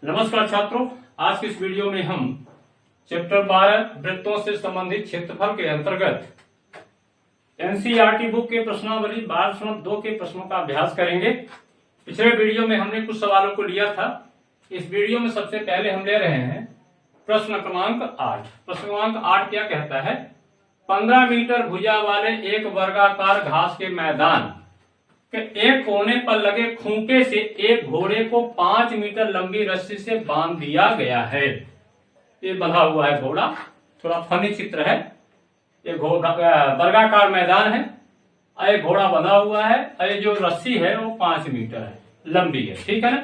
नमस्कार छात्रों, आज की इस वीडियो में हम चैप्टर 12 वृत्तों से संबंधित क्षेत्रफल के अंतर्गत एनसीईआरटी बुक के प्रश्नावली 12.2 के प्रश्नों का अभ्यास करेंगे। पिछले वीडियो में हमने कुछ सवालों को लिया था। इस वीडियो में सबसे पहले हम ले रहे हैं प्रश्न क्रमांक 8। प्रश्न क्रमांक 8 क्या कहता है? 15 मीटर भुजा वाले एक वर्गाकार घास के मैदान के एक कोने पर लगे खूंटे से एक घोड़े को 5 मीटर लंबी रस्सी से बांध दिया गया है। ये बंधा हुआ है घोड़ा, थोड़ा फनी चित्र है। ये वर्गाकार मैदान है, ये घोड़ा बंधा हुआ है, ये जो रस्सी है वो 5 मीटर है लंबी है। ठीक है ना।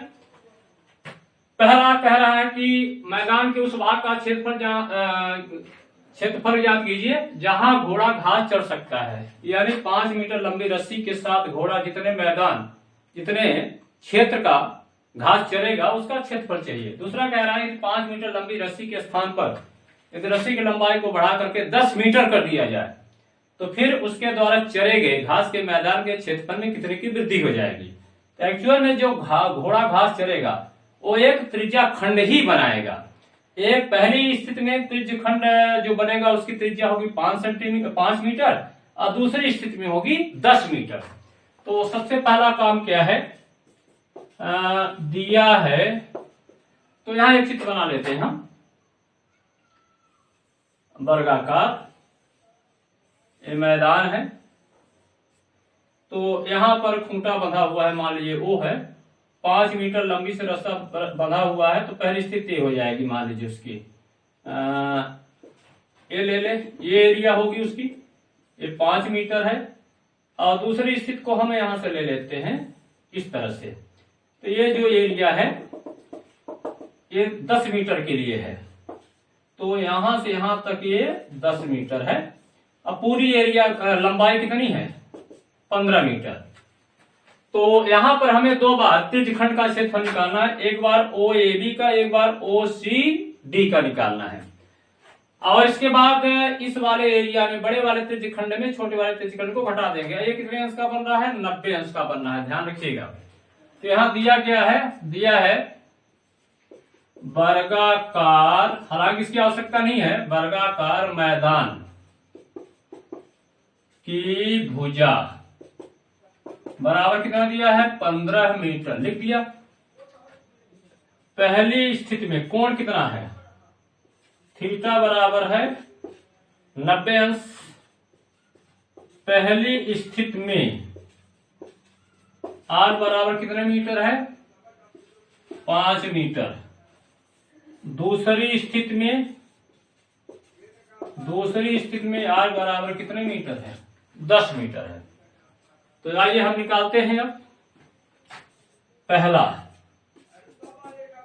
पहला कह रहा है कि मैदान के उस भाग का क्षेत्रफल ज्ञात कीजिए जहां घोड़ा घास चढ़ सकता है। यानी 5 मीटर लंबी रस्सी के साथ घोड़ा जितने क्षेत्र का घास चरेगा उसका क्षेत्रफल चाहिए। दूसरा कह रहा है कि 5 मीटर लंबी रस्सी के स्थान पर यदि रस्सी की लंबाई को बढ़ा करके 10 मीटर कर दिया जाए तो फिर उसके द्वारा चरे गए घास के मैदान के क्षेत्रफल में कितने की वृद्धि हो जाएगी। तो एक्चुअल में जो घोड़ा घास चरेगा वो एक त्रिज्या खंड ही बनाएगा। एक पहली स्थिति में त्रिज्य खंड जो बनेगा उसकी त्रिज्या होगी 5 मीटर और दूसरी स्थिति में होगी 10 मीटर। तो सबसे पहला काम क्या है, दिया है तो यहां एक चित्र बना लेते हैं हम। वर्गाकार ये मैदान है, तो यहां पर खूंटा बंधा हुआ है, मान लीजिए वो है 5 मीटर लंबी से रास्ता बंधा हुआ है। तो पहली स्थिति हो जाएगी, मान लीजिए उसकी ये ले ले, ये एरिया होगी उसकी, ये 5 मीटर है और दूसरी स्थिति को हम यहां से ले लेते हैं इस तरह से। तो ये जो एरिया है ये 10 मीटर के लिए है, तो यहां से यहां तक ये 10 मीटर है। अब पूरी एरिया लंबाई कितनी है? 15 मीटर। तो यहां पर हमें दो बार त्रिज्यखंड का क्षेत्रफल निकालना है, एक बार OAB का, एक बार OCD का निकालना है। और इसके बाद इस वाले एरिया में बड़े वाले त्रिज्यखंड में छोटे वाले त्रिज्यखंड को घटा देंगे। ये कितने अंश का बन रहा है? 90 अंश का बनना है, ध्यान रखिएगा। तो यहां दिया क्या है? दिया है वर्गाकार, हालांकि इसकी आवश्यकता नहीं है, वर्गाकार मैदान की भुजा बराबर कितना दिया है? 15 मीटर लिख दिया। पहली स्थिति में कोण कितना है? थीटा बराबर है 90 अंश। पहली स्थिति में R बराबर कितने मीटर है? 5 मीटर। दूसरी स्थिति में R बराबर कितने मीटर है? 10 मीटर है। तो आइए हम निकालते हैं। अब पहला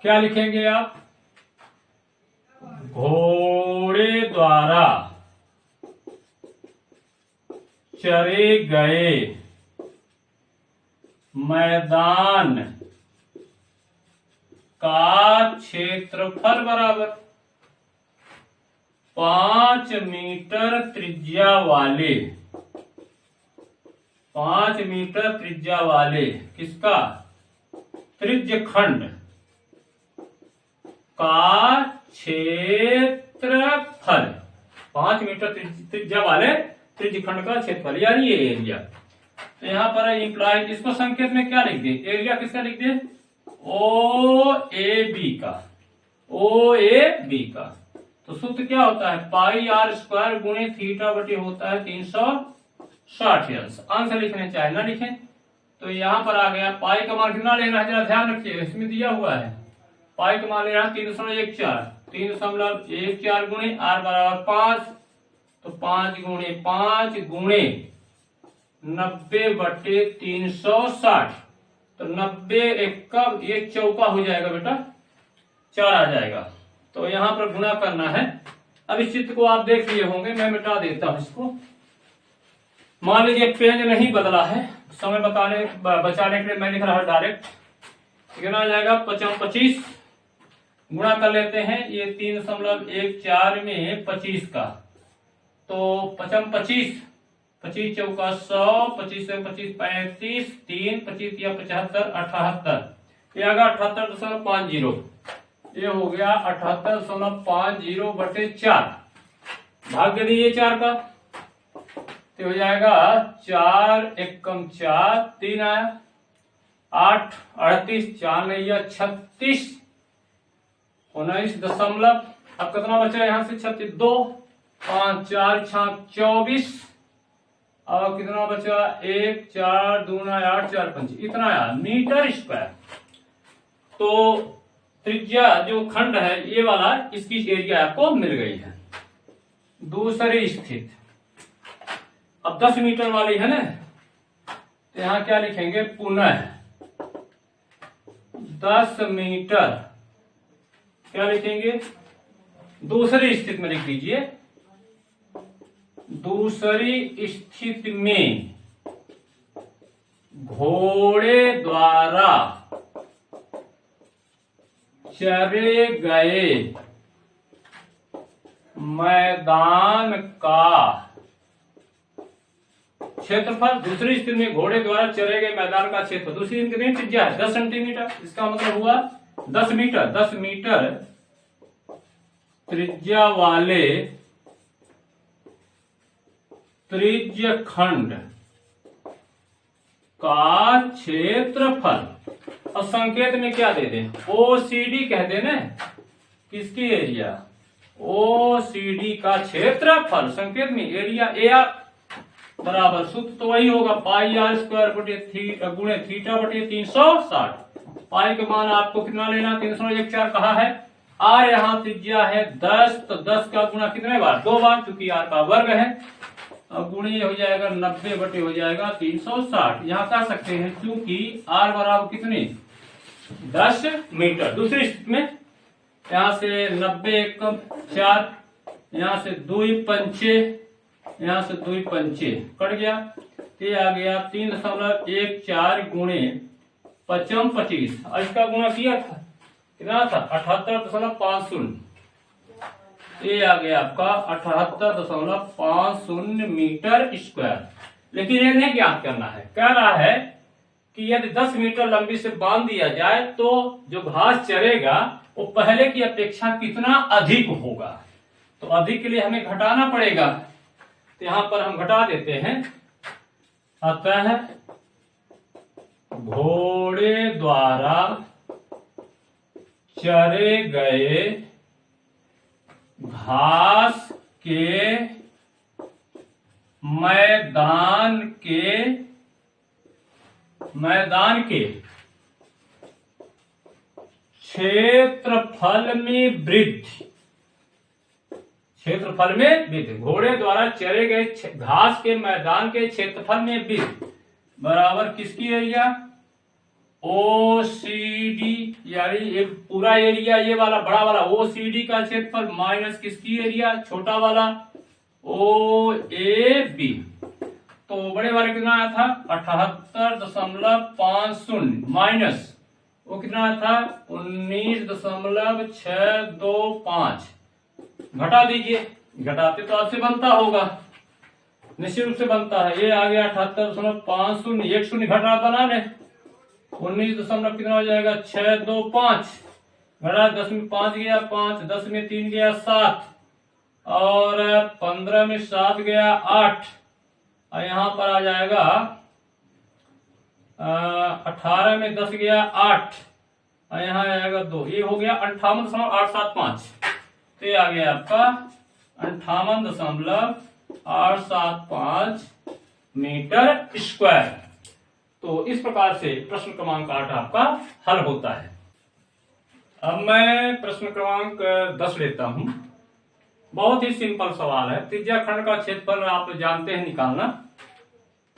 क्या लिखेंगे आप? घोड़े द्वारा चरे गए मैदान का क्षेत्रफल बराबर 5 मीटर त्रिज्या वाले, 5 मीटर त्रिज्या वाले किसका? त्रिज्यखंड का क्षेत्रफल। 5 मीटर त्रिज्या वाले त्रिज्यखंड का क्षेत्रफल यानी ये एरिया। तो यहां पर इंप्लाइड, इसको संकेत में क्या लिख दे? एरिया किसका लिख दे? OAB का, OAB का। तो सूत्र क्या होता है? पाई R स्क्वायर गुणे थीटा बटे होता है 360 अंश। अंश लिखने चाहे ना लिखें। तो यहां पर आ गया पाई का मान कितना लेना है, जरा ध्यान रखिए, इसमें दिया हुआ है पाई का मान लेना 3.14 गुणे R बराबर 5, तो 5 गुणे 5 गुणे 90 बटे 360। तो 90 एक का ये चौका हो जाएगा बेटा, 4 आ जाएगा। तो यहां पर गुणा करना है। अब इस चित्र को आप देख लिए होंगे, मैं मिटा देता हूं इसको। मान लीजिए पेज नहीं बदला है, समय बचाने के लिए मैं लिख रहा हूं डायरेक्ट। कितना आ जाएगा? 25 गुणा कर लेते हैं, ये 3.14 में 25 का, तो 25 25 चौका 100, 25 से 25 35, 3 25 या 75 78, ये आगा 78.50। ये हो गया 78.50/4, भाग दीजिए 4 का, तो हो जाएगा 4 एकम 4, 3 आया, 8 38, 4 नैया 36, 19 दशमलव, अब कितना बचा यहाँ से 36, 2 5 4 6 24, और कितना बचा 1 4 2 8 4 5, इतना आया मीटर स्क्वायर। तो त्रिज्या जो खंड है ये वाला, इसकी एरिया आपको मिल गई है। दूसरी स्थिति, अब 10 मीटर वाली है ना, तो यहां क्या लिखेंगे, पुनः 10 मीटर, क्या लिखेंगे, दूसरी स्थिति में लिख दीजिए। दूसरी स्थिति में घोड़े द्वारा चरे गए मैदान का क्षेत्रफल, दूसरी स्थिति में घोड़े द्वारा चरे गए मैदान का क्षेत्रफल, दूसरी स्थिति में त्रिज्या है 10 सेंटीमीटर, इसका मतलब हुआ 10 मीटर। 10 मीटर त्रिज्या वाले त्रिज्य खंड का क्षेत्रफल, और संकेत में क्या दे दें, ओसीडी कह देना, किसकी एरिया, ओसीडी का क्षेत्रफल, संकेत में एरिया एआर बराबर, सूत्र तो वही होगा पाई आर स्क्वायर बटे गुणे थीटा बटे 360। पाई के मान आपको कितना लेना, 314 कहा है, आर यहाँ त्रिज्या है 10, तो 10 का गुणा कितने बार, 2 बार, क्योंकि आर का वर्ग है, और गुणी हो जाएगा 90 बटे हो जाएगा 360। यहाँ कह सकते हैं क्योंकि आर बराबर कितनी, 10 मीटर। दूसरी स्थिति में यहाँ से 90 एकम 4, यहाँ से 2 पंचे, यहाँ से 2 पंचे कट गया, ये आ गया 3.14 गुणे 5 25, और इसका गुणा किया था कितना था 78.50, ये आ गया आपका 78.50 मीटर स्क्वायर। लेकिन ये नहीं ज्ञात करना है, कह रहा है कि यदि 10 मीटर लंबी से बांध दिया जाए तो जो घास चरेगा वो पहले की अपेक्षा कितना अधिक होगा, तो अधिक के लिए हमें घटाना पड़ेगा, तो यहां पर हम घटा देते हैं। अतः घोड़े द्वारा चरे गए घास के मैदान के क्षेत्रफल में वृद्धि, घोड़े द्वारा चरे गए घास के मैदान के क्षेत्रफल में वृद्धि बराबर किसकी एरिया, ओसीडी, यानी ये पूरा एरिया ये वाला बड़ा वाला ओसीडी का क्षेत्रफल माइनस किसकी एरिया, छोटा वाला ओ ए बी। तो बड़े वाले कितना आया था 78.50 माइनस वो कितना था 19.625, घटा दीजिए, घटाते तो आपसे बनता होगा, निश्चित रूप से बनता है। ये आ गया 78.50, एक शून्य घटा बना ले, 19 कितना हो जाएगा 625, घटा 10 में 5 गया 5, 10 में 3 गया 7, और 15 में 7 गया 8, और यहाँ पर आ जाएगा 18 में 10 गया 8, और यहाँ आएगा 2, ये हो गया 58.875। तो ये आ गया आपका 58.875 मीटर स्क्वायर। तो इस प्रकार से प्रश्न क्रमांक 8 आपका हल होता है। अब मैं प्रश्न क्रमांक 10 लेता हूं। बहुत ही सिंपल सवाल है, त्रिज्या खंड का क्षेत्रफल आप जानते हैं निकालना,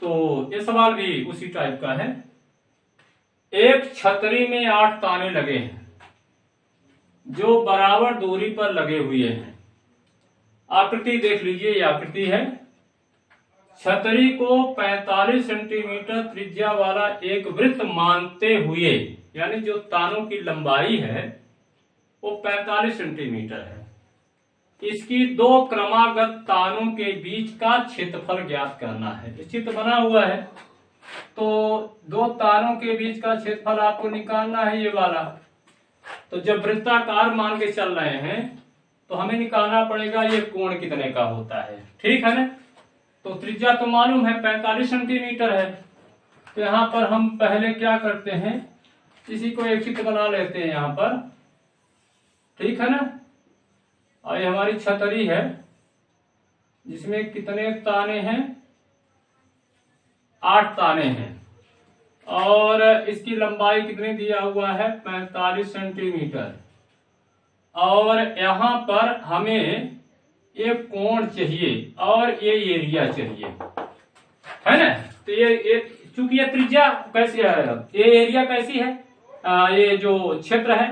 तो ये सवाल भी उसी टाइप का है। एक छतरी में 8 ताने लगे हैं जो बराबर दूरी पर लगे हुए हैं। आकृति देख लीजिए, ये आकृति है। छतरी को 45 सेंटीमीटर त्रिज्या वाला एक वृत्त मानते हुए, यानी जो तानों की लंबाई है वो 45 सेंटीमीटर है, इसकी 2 क्रमागत तानों के बीच का क्षेत्रफल ज्ञात करना है। चित्र बना हुआ है, तो 2 तानों के बीच का क्षेत्रफल आपको निकालना है, ये वाला। तो जब वृत्ताकार मान के चल रहे हैं तो हमें निकालना पड़ेगा ये कोण कितने का होता है, ठीक है ना। तो त्रिज्या तो मालूम है 45 सेंटीमीटर है। तो यहाँ पर हम पहले क्या करते हैं, इसी को एक चित्र बना लेते हैं यहाँ पर, ठीक है ना। और ये हमारी छतरी है जिसमें कितने ताने हैं, 8 ताने हैं। और इसकी लंबाई कितनी दिया हुआ है, 45 सेंटीमीटर। और यहाँ पर हमें एक कोण चाहिए और ये एरिया चाहिए, है ना। तो ये चूंकि ये त्रिज्या कैसी है, ये एरिया कैसी है, ये जो क्षेत्र है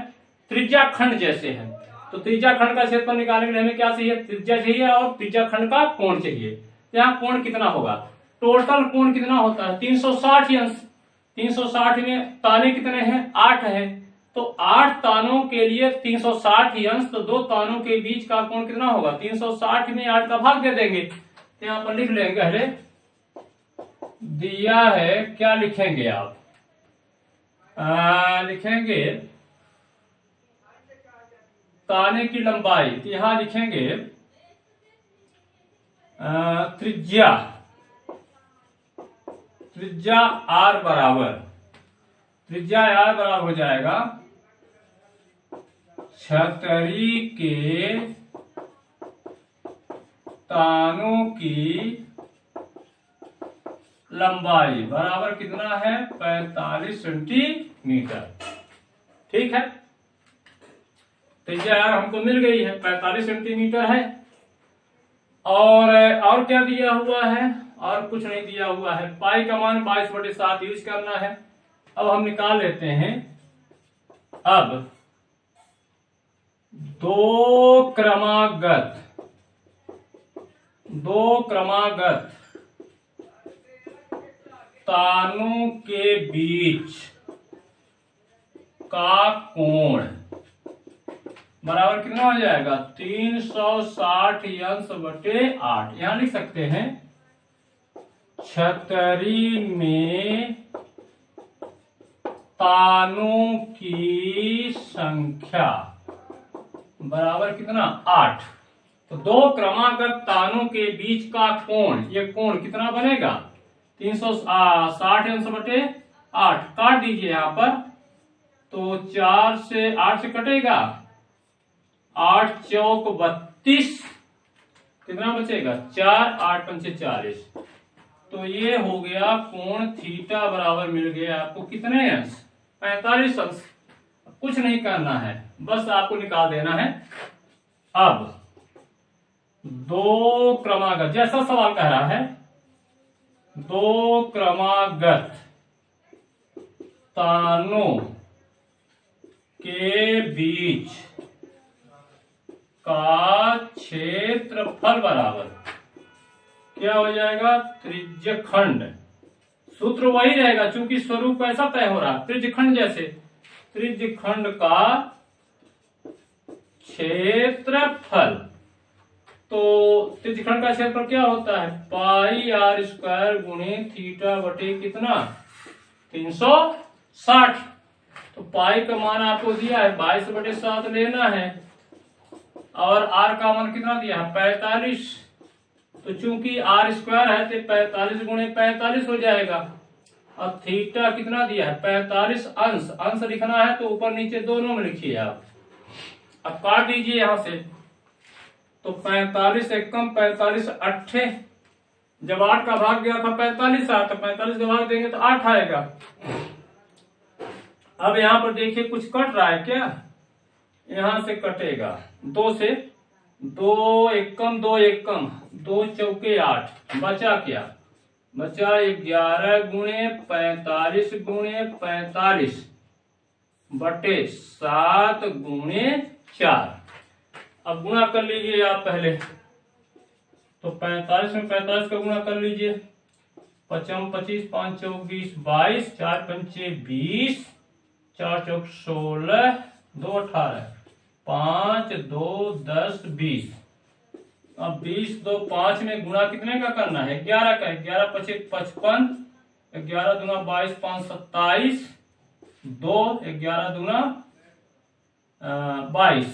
त्रिज्या खंड जैसे है। तो त्रिज्या खंड का क्षेत्रफल निकालने के लिए हमें क्या चाहिए, त्रिज्या चाहिए और त्रिज्या खंड का कोण चाहिए। यहाँ कोण कितना होगा, टोटल कोण कितना होता है 360 अंश। 360 में ताने कितने हैं, 8 है। तो 8 तानों के लिए 360 अंश, तो 2 तानों के बीच का कोण कितना होगा, 360 में 8 का भाग दे देंगे। तो यहाँ पर लिख लेंगे, पहले दिया है, क्या लिखेंगे आप, लिखेंगे ताने की लंबाई। तो यहां लिखेंगे त्रिज्या, त्रिज्या आर बराबर, त्रिज्या आर बराबर हो जाएगा छतरी के तानों की लंबाई बराबर कितना है, 45 सेंटीमीटर, ठीक है। त्रिज्या यार हमको मिल गई है, 45 सेंटीमीटर है। और क्या दिया हुआ है, और कुछ नहीं दिया हुआ है। पाई का मान 22/7 यूज करना है। अब हम निकाल लेते हैं। अब दो क्रमागत तानों के बीच का कोण बराबर कितना हो जाएगा, 360 अंश बटे 8। यहां लिख सकते हैं छतरी में तानों की संख्या बराबर कितना, 8। तो दो क्रमागत तानों के बीच का कोण, ये कोण कितना बनेगा, 360 अंश बटे 8। काट दीजिए यहां पर, तो 4 से 8 से कटेगा, 8 चौक 32, कितना बचेगा, 4, 8 पंचे 40। तो ये हो गया कोण थीटा बराबर मिल गया आपको कितने अंश, 45 अंश। कुछ नहीं करना है, बस आपको निकाल देना है। अब दो क्रमागत, जैसा सवाल कह रहा है, दो क्रमागत तानों के बीच का क्षेत्रफल बराबर क्या हो जाएगा, त्रिज्यखंड। सूत्र वही रहेगा, चूंकि स्वरूप ऐसा तय हो रहा है त्रिज्यखंड जैसे, त्रिज्यखंड का क्षेत्रफल। तो त्रिज्यखंड का क्षेत्रफल क्या होता है, पाई आर स्क्वायर गुणे थीटा बटे कितना, 360। तो पाई का मान आपको दिया है 22/7 लेना है, और आर का मान कितना दिया है, 45। तो चूंकि आर स्क्वायर है तो 45 गुणे 45 हो जाएगा। अब थीटा कितना दिया है, 45 अंश, अंश लिखना है तो ऊपर नीचे दोनों में लिखिए आप। अब काट दीजिए यहां से, तो 45 एकम 45 अट्ठे, जब 8 का भाग गया था 45 आया, तो 45 का भाग देंगे तो 8 आएगा। अब यहां पर देखिए कुछ कट रहा है क्या, यहां से कटेगा, 2 से 2 एकम 2 एकम, 2 चौके 8, बचा क्या, बचा 11 गुणे 45 गुणे 45 बटे 7 गुणे 4। अब गुणा कर लीजिए आप पहले, तो 45 में 45 का गुणा कर लीजिए, 5 25 5 चौक 20 22, 4 पंचे 20, 4 चौक 16, 2 18, 5 2 10 20। अब 20 2 5 में गुणा कितने का करना है, 11 का, 11 पचे 55, 11 दूना 22, 5 27, 2 11 दूना 22,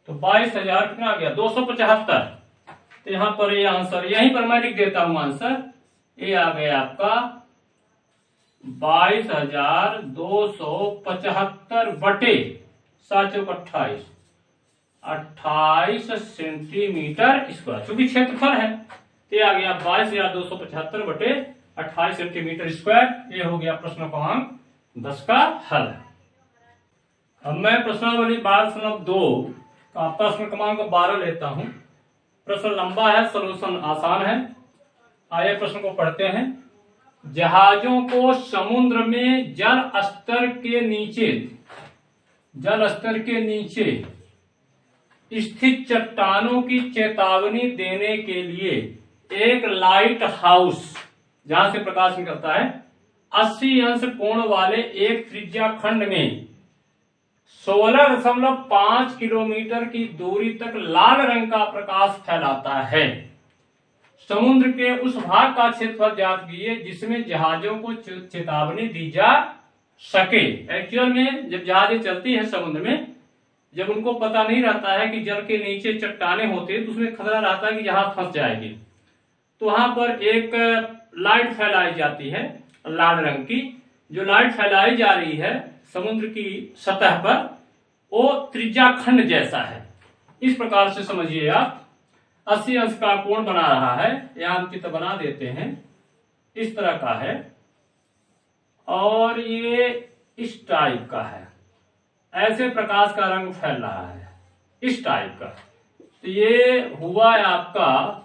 तो 22,000 कितना आ गया 275। तो यहाँ पर ये आंसर, यहीं पर मैं लिख देता हूं आंसर, ये आ गया आपका 22,275 बटे 7 28 सेंटीमीटर स्क्वायर, क्योंकि क्षेत्रफल है। तो ये आ गया 22,275 बटे 28 सेंटीमीटर स्क्वायर। ये हो गया प्रश्न क्रमांक 10 का हल। अब मैं प्रश्नावली 12.2 का प्रश्न क्रमांक 12 लेता हूं। प्रश्न लंबा है, सॉल्यूशन आसान है। आइए प्रश्न को पढ़ते हैं। जहाजों को समुद्र में जल स्तर के नीचे स्थित चट्टानों की चेतावनी देने के लिए एक लाइट हाउस, जहां से प्रकाश निकलता है, 80 अंश कोण वाले एक त्रिज्या खंड में 16.5 किलोमीटर की दूरी तक लाल रंग का प्रकाश फैलाता है। समुद्र के उस भाग का क्षेत्रफल ज्ञात कीजिए जिसमें जहाजों को चेतावनी दी जा सके। एक्चुअल में जब जहाजें चलती है समुद्र में, जब उनको पता नहीं रहता है कि जल के नीचे चट्टाने होते हैं, तो उसमें खतरा रहता है कि जहाज फंस जाएगी, तो वहां पर एक लाइट फैलाई जाती है लाल रंग की। जो लाइट फैलाई जा रही है समुद्र की सतह पर, वो त्रिज्या खंड जैसा है। इस प्रकार से समझिए आप, 80 अंश का कोण बना रहा है। यहां हम चित्र बना देते हैं, इस तरह का है, और ये इस टाइप का है। ऐसे प्रकाश का रंग फैल रहा है, इस टाइप का। तो ये हुआ है आपका,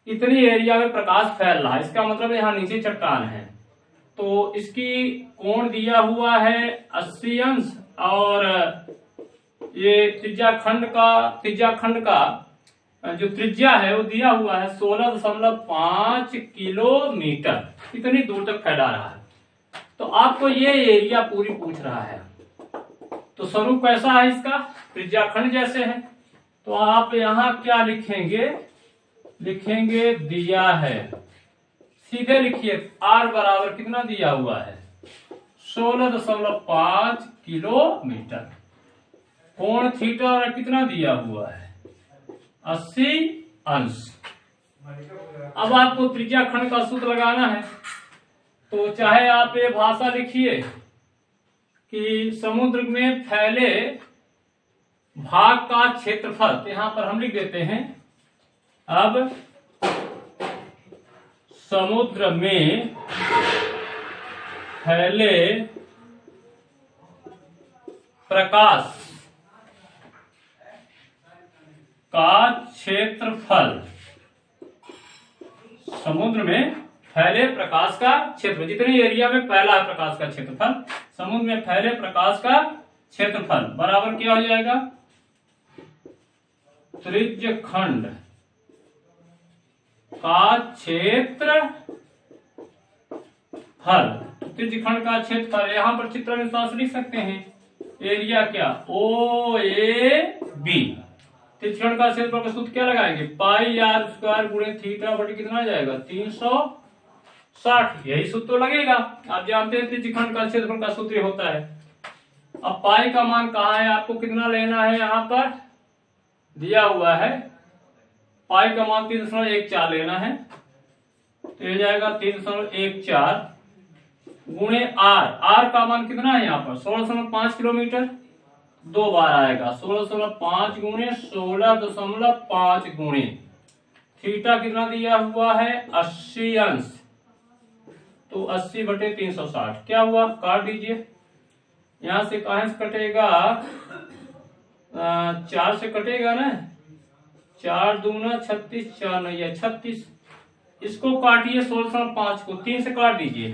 इतनी एरिया में प्रकाश फैल रहा है, इसका मतलब यहाँ नीचे चट्टान है। तो इसकी कोण दिया हुआ है 80 अंश, और ये त्रिज्या खंड का जो त्रिज्या है वो दिया हुआ है 16.5 किलोमीटर, इतनी दूर तक फैला रहा है। तो आपको ये एरिया पूरी पूछ रहा है। तो स्वरूप कैसा है इसका, त्रिज्या खंड जैसे है। तो आप यहां क्या लिखेंगे, दिया है, सीधे लिखिए r बराबर कितना दिया हुआ है 16.5 किलोमीटर। कोण थीटा कितना दिया हुआ है 80 अंश। अब आपको त्रिज्या खंड का सूत्र लगाना है। तो चाहे आप ये भाषा लिखिए कि समुद्र में फैले भाग का क्षेत्रफल, तो यहां पर हम लिख देते हैं, अब समुद्र में फैले प्रकाश का क्षेत्रफल, समुद्र में फैले प्रकाश का क्षेत्र, जितने एरिया में फैला है प्रकाश का क्षेत्रफल, समुद्र में फैले प्रकाश का क्षेत्रफल बराबर क्या हो जाएगा, त्रिज्य खंड का क्षेत्रफल। त्रिज्य खंड का क्षेत्रफल, यहां पर चित्र में साफ लिख सकते हैं, एरिया क्या OAB। त्रिज्य खंड का क्षेत्रफल का सूत्र क्या लगाएंगे, पाई r स्क्वायर गुणे थीटा बटे कितना आ जाएगा 360, यही सूत्र लगेगा। आप जानते हैं त्रिज्य खंड का क्षेत्रफल का सूत्र होता है। अब पाई का मान कहाँ है, आपको कितना लेना है, यहां पर दिया हुआ है, पाई का मान 3.14 लेना है। तो ये जाएगा 3.14 गुणे r का मान कितना है यहाँ पर 16.5 किलोमीटर, 2 बार आएगा 16.5 गुणे 16.5 गुणे थीटा कितना दिया हुआ है 80 अंश, तो 80 बटे 360 क्या हुआ, काट दीजिए। यहां से कहां से कटेगा, 4 से कटेगा ना, 4 दूना 36, 4 नहीं है 36, इसको काटिए 16.5 को 3 से काट दीजिए,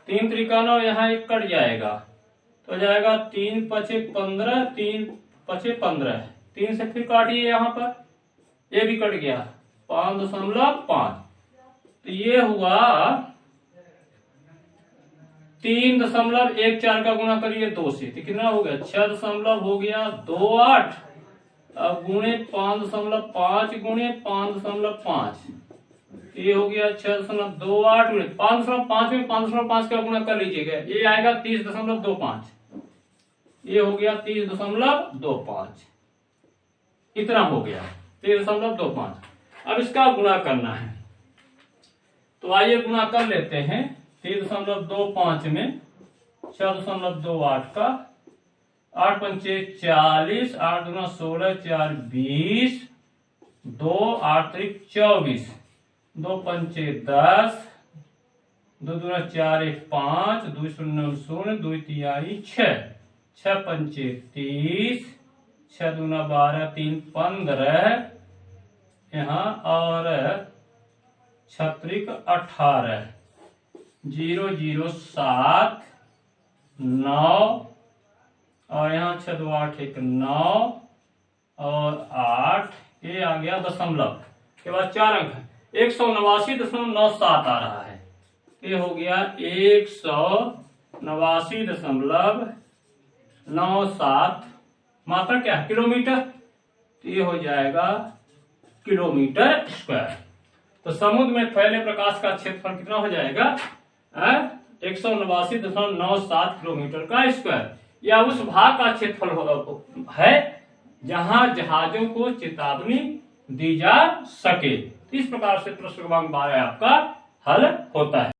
3 त्रिकाना यहाँ 1 कट जाएगा, तो जाएगा 3 पचे 15, 3 पचे 15, 3 से फिर काटिए यहाँ पर, ये भी कट गया 5.5, तो ये हुआ 3.14 का गुणा करिए 2 से, तो कितना हो गया 6 हो गया 28, अब गुणे 5.5 गुणे 5.5, ये हो गया 6.28 गुणे 5.5 में 5.5 का गुणा कर लीजिएगा, ये आएगा 30.25। ये हो गया 30.25, इतना हो गया 30.25। अब इसका गुणा करना है, तो आइए गुणा कर लेते हैं। 30.25 में 6.28 का 8 पंचे 40, 8 दूना 16, 4 20, 2 8 त्रिक 24, 2 पंचे 10, 2 दूना 4 1 5, 2 शून्य 0, 2 तिहाई 6, 6 पंचे 30, 6 दूना 12, 3 15 यहाँ, और 6 त्रिक 18, 0 0 7 9, और यहाँ 6 2 8 1 9 और 8, ये आ गया दशमलव के बाद 4 अंक है, 189.97 आ रहा है। ये हो गया 189.97 मात्रा क्या है, किलोमीटर, तो ये हो जाएगा किलोमीटर स्क्वायर। तो समुद्र में फैले प्रकाश का क्षेत्रफल कितना हो जाएगा, 189.97 किलोमीटर का स्क्वायर, या उस भाग का क्षेत्रफल है जहां जहाजों को चेतावनी दी जा सके। इस प्रकार से प्रश्न क्रमांक 12 आपका हल होता है।